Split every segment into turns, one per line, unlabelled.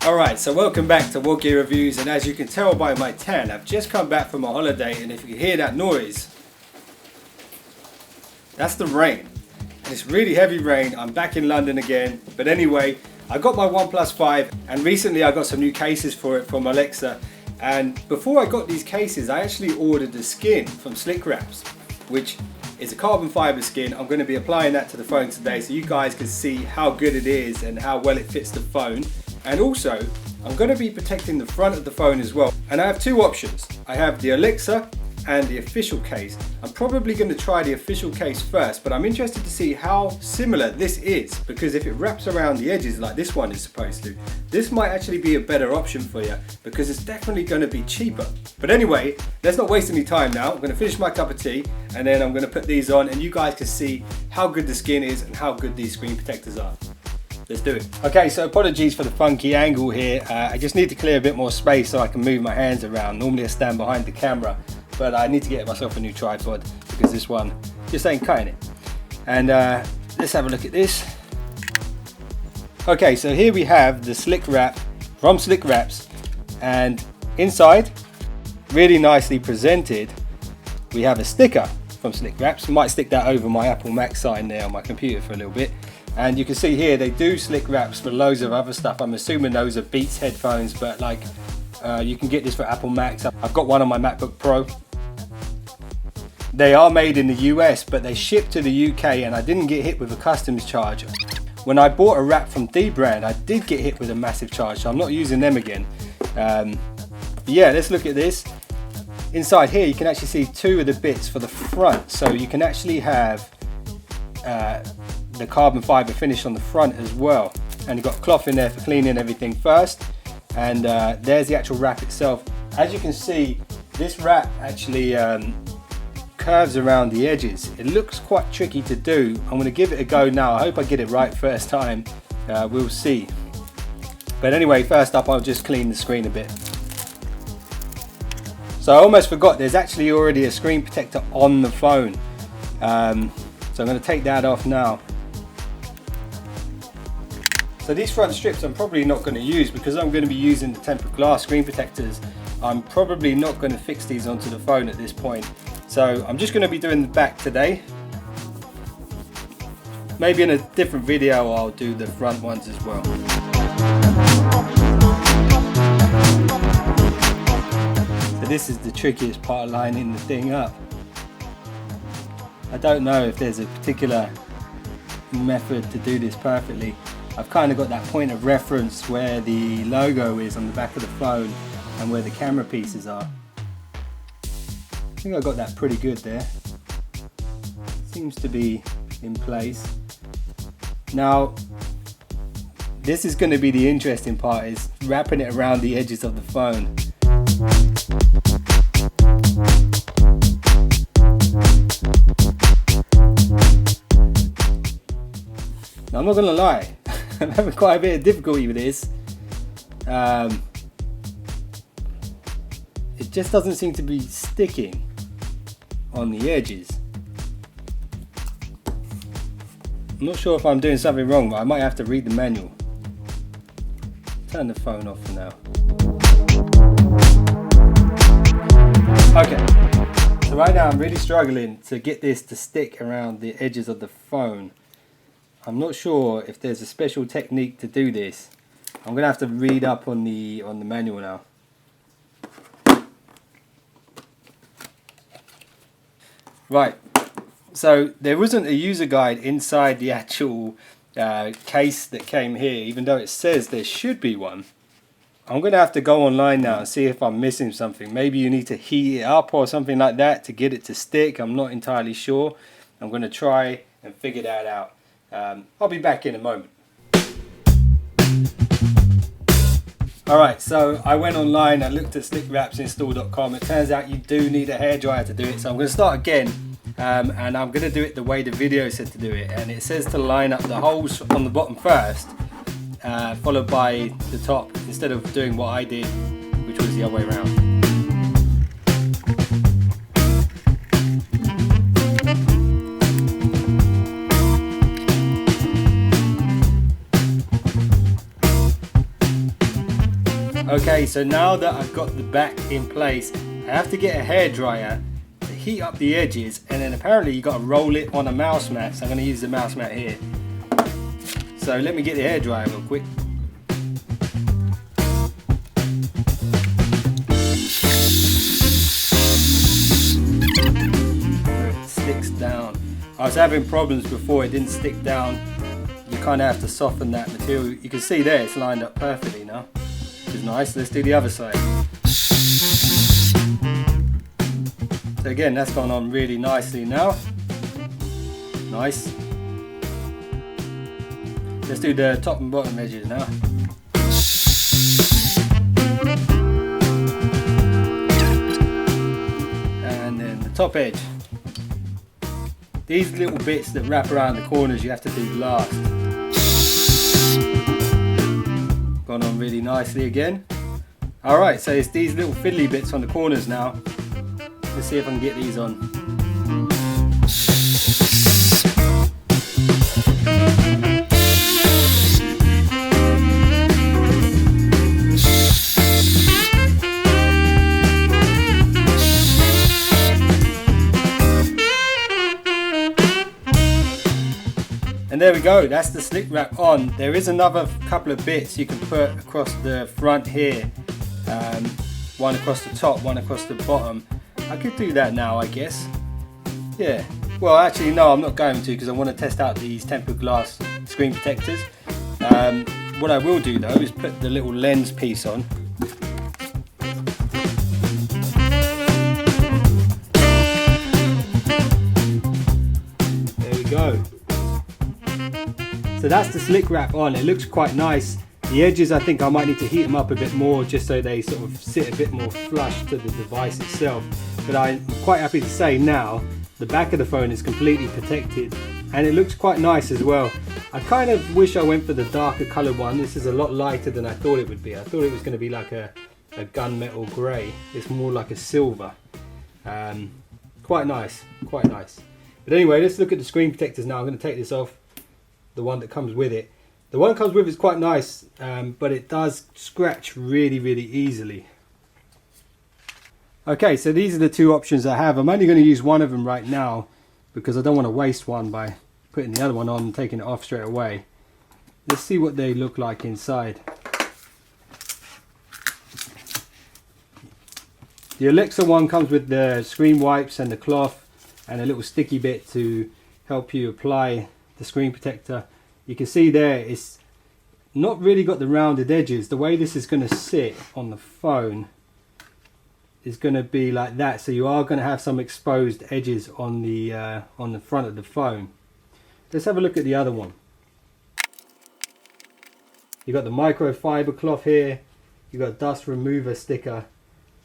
Alright, so welcome back to Wood Gear Reviews, and as you can tell by my tan, I've just come back from a holiday, and if you can hear that noise, that's the rain. And it's really heavy rain. I'm back in London again, but anyway, I got my Oneplus 5 and recently I got some new cases for it from Alexa, and before I got these cases I actually ordered the skin from SlickWraps, which is a carbon fiber skin. I'm going to be applying that to the phone today so you guys can see how good it is and how well it fits the phone. And also, I'm going to be protecting the front of the phone as well. And I have two options. I have the Alexa and the official case. I'm probably going to try the official case first, but I'm interested to see how similar this is, because if it wraps around the edges like this one is supposed to, this might actually be a better option for you, because it's definitely going to be cheaper. But anyway, let's not waste any time now. I'm going to finish my cup of tea and then I'm going to put these on and you guys can see how good the skin is and how good these screen protectors are. Let's do it. Okay, so apologies for the funky angle here. I just need to clear a bit more space so I can move my hands around. Normally I stand behind the camera, but I need to get myself a new tripod because this one just ain't cutting it. And let's have a look at this. Okay, so here we have the SlickWrap from SlickWraps, and inside, really nicely presented, we have a sticker from SlickWraps. Might stick that over my Apple Mac sign there on my computer for a little bit. And you can see here they do SlickWraps for loads of other stuff. I'm assuming those are Beats headphones, but like you can get this for Apple Macs. I've got one on my MacBook Pro. They are made in the US, but they ship to the UK, and I didn't get hit with a customs charge. When I bought a wrap from D brand, I did get hit with a massive charge, so I'm not using them again. Yeah, let's look at this. Inside here you can actually see two of the bits for the front, so you can actually have the carbon fiber finish on the front as well, and you've got cloth in there for cleaning everything first, and there's the actual wrap itself. As you can see, this wrap actually curves around the edges. It looks quite tricky to do. I'm going to give it a go now. I hope I get it right first time. We'll see. But anyway, first up I'll just clean the screen a bit. So I almost forgot, there's actually already a screen protector on the phone. So I'm going to take that off now. So these front strips I'm probably not going to use because I'm going to be using the tempered glass screen protectors. I'm probably not going to fix these onto the phone at this point. So I'm just going to be doing the back today. Maybe in a different video I'll do the front ones as well. So this is the trickiest part of lining the thing up. I don't know if there's a particular method to do this perfectly. I've kind of got that point of reference where the logo is on the back of the phone and where the camera pieces are. I think I got that pretty good there. Seems to be in place. Now, this is going to be the interesting part, is wrapping it around the edges of the phone. Now, I'm not going to lie, I'm having quite a bit of difficulty with this. It just doesn't seem to be sticking on the edges. I'm not sure if I'm doing something wrong, but I might have to read the manual. Turn the phone off for now. Okay, so right now I'm really struggling to get this to stick around the edges of the phone. I'm not sure if there's a special technique to do this. I'm gonna have to read up on the manual now. Right, so there wasn't a user guide inside the actual case that came here, even though it says there should be one. I'm going to have to go online now and see if I'm missing something. Maybe you need to heat it up or something like that to get it to stick. I'm not entirely sure. I'm going to try and figure that out. I'll be back in a moment. Alright, so I went online, I looked at SlickWrapsinstall.com. It turns out you do need a hairdryer to do it, so I'm going to start again. And I'm going to do it the way the video said to do it, and it says to line up the holes on the bottom first, followed by the top, instead of doing what I did, which was the other way around. Okay, so now that I've got the back in place, I have to get a hairdryer to heat up the edges, and then apparently you got to roll it on a mouse mat. So I'm going to use the mouse mat here. So let me get the hairdryer real quick. It sticks down. I was having problems before, it didn't stick down. You kind of have to soften that material. You can see there it's lined up perfectly now, which is nice. Let's do the other side. So again, that's gone on really nicely now. Nice. Let's do the top and bottom edges now. And then the top edge. These little bits that wrap around the corners you have to do last. Gone on really nicely again. Alright, so it's these little fiddly bits on the corners now. Let's see if I can get these on. And there we go, that's the SlickWrap on. There is another couple of bits you can put across the front here. One across the top, one across the bottom. I could do that now, I guess. Yeah, well actually no, I'm not going to, because I want to test out these tempered glass screen protectors. What I will do though is put the little lens piece on. There we go. So that's the SlickWrap on. It looks quite nice. The edges, I think I might need to heat them up a bit more just so they sort of sit a bit more flush to the device itself. But I'm quite happy to say now the back of the phone is completely protected and it looks quite nice as well. I kind of wish I went for the darker colored one. This is a lot lighter than I thought it would be. I thought it was going to be like a gunmetal grey. It's more like a silver. Quite nice, quite nice. But anyway, let's look at the screen protectors now. I'm going to take this off. The one that comes with it. The one that comes with it is quite nice, but it does scratch really, really easily. Okay, so these are the two options I have. I'm only going to use one of them right now because I don't want to waste one by putting the other one on and taking it off straight away. Let's see what they look like inside. The Alexa one comes with the screen wipes and the cloth and a little sticky bit to help you apply the screen protector. You can see there it's not really got the rounded edges. The way this is going to sit on the phone is going to be like that, so you are going to have some exposed edges on the front of the phone. Let's have a look at the other one. You've got the microfiber cloth here, you've got a dust remover sticker,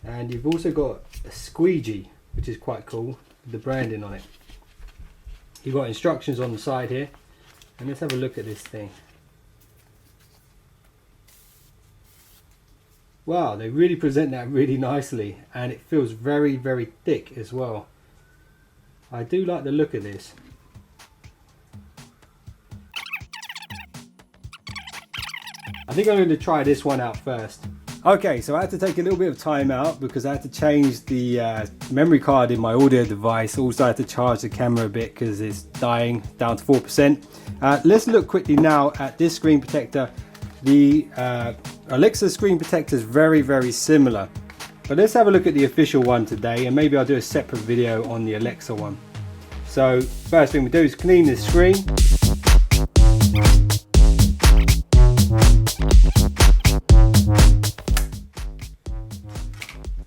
and you've also got a squeegee, which is quite cool with the branding on it. You've got instructions on the side here, and let's have a look at this thing. Wow, they really present that really nicely, and it feels very, very thick as well. I do like the look of this. I think I'm going to try this one out first. Okay, so I had to take a little bit of time out because I had to change the memory card in my audio device. Also I had to charge the camera a bit because it's dying down to 4%. Let's look quickly now at this screen protector. The Alexa screen protector is very, very similar. But let's have a look at the official one today, and maybe I'll do a separate video on the Alexa one. So first thing we do is clean this screen.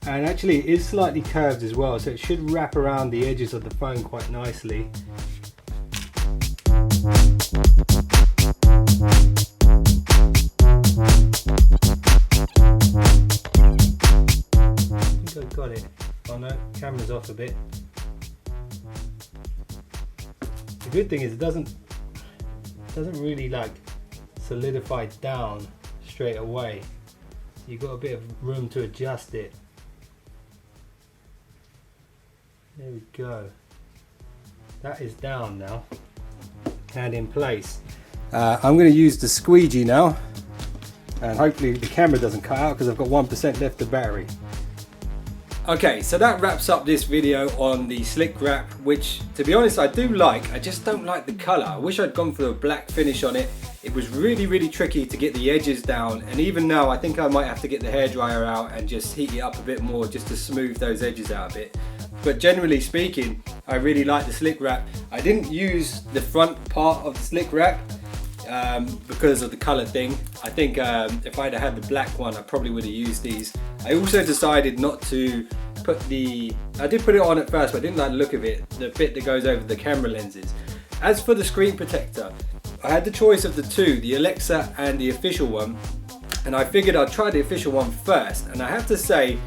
And actually it is slightly curved as well, so it should wrap around the edges of the phone quite nicely. I think I've got it. Oh no, camera's off a bit. The good thing is it doesn't really like solidify down straight away. You've got a bit of room to adjust it. There we go. That is down now and in place. I'm going to use the squeegee now and hopefully the camera doesn't cut out because I've got 1% left of battery. Okay, so that wraps up this video on the SlickWrap, which to be honest I do like. I just don't like the colour. I wish I'd gone for a black finish on it. It was really tricky to get the edges down, and even now I think I might have to get the hairdryer out and just heat it up a bit more just to smooth those edges out a bit. But generally speaking, I really like the SlickWrap. I didn't use the front part of the SlickWrap because of the colour thing. I think if I'd have had the black one, I probably would have used these. I also decided not to put I did put it on at first, but I didn't like the look of it, the bit that goes over the camera lenses. As for the screen protector, I had the choice of the two, the Alexa and the official one, and I figured I'd try the official one first, and I have to say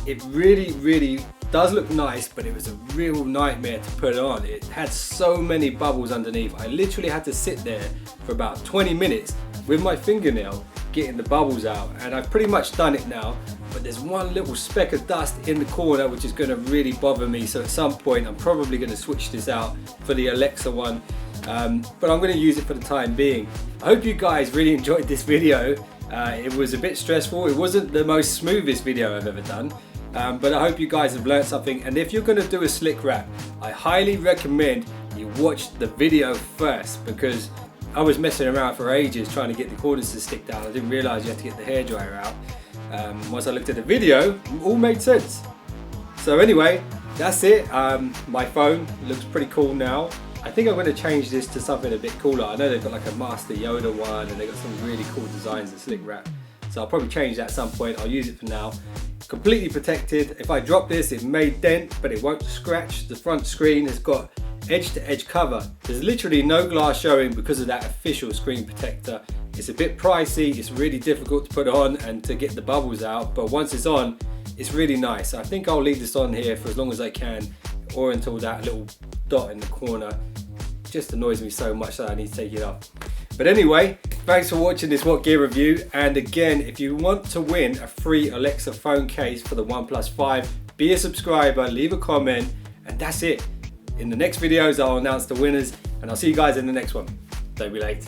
it really does look nice, but it was a real nightmare to put on. It had so many bubbles underneath. I literally had to sit there for about 20 minutes with my fingernail getting the bubbles out, and I've pretty much done it now, but there's one little speck of dust in the corner which is going to really bother me, so at some point I'm probably going to switch this out for the Alexa one, but I'm going to use it for the time being. I hope you guys really enjoyed this video. It was a bit stressful. It wasn't the most smoothest video I've ever done, but I hope you guys have learned something, and if you're going to do a SlickWrap, I highly recommend you watch the video first, because I was messing around for ages trying to get the corners to stick down. I didn't realise you had to get the hairdryer out. Once I looked at the video, it all made sense. So anyway, that's it. My phone looks pretty cool now. I think I'm going to change this to something a bit cooler. I know they've got like a Master Yoda one, and they've got some really cool designs in SlickWrap. So I'll probably change that at some point. I'll use it for now. Completely protected. If I drop this, it may dent, but it won't scratch. The front screen has got edge-to-edge cover. There's literally no glass showing because of that official screen protector. It's a bit pricey, it's really difficult to put on and to get the bubbles out, but once it's on, it's really nice. I think I'll leave this on here for as long as I can, or until that little dot in the corner just annoys me so much that I need to take it off. But anyway, thanks for watching this What Gear review, and again, if you want to win a free Alexa phone case for the OnePlus 5, be a subscriber, leave a comment, and that's it. In the next videos I'll announce the winners, and I'll see you guys in the next one. Don't be late.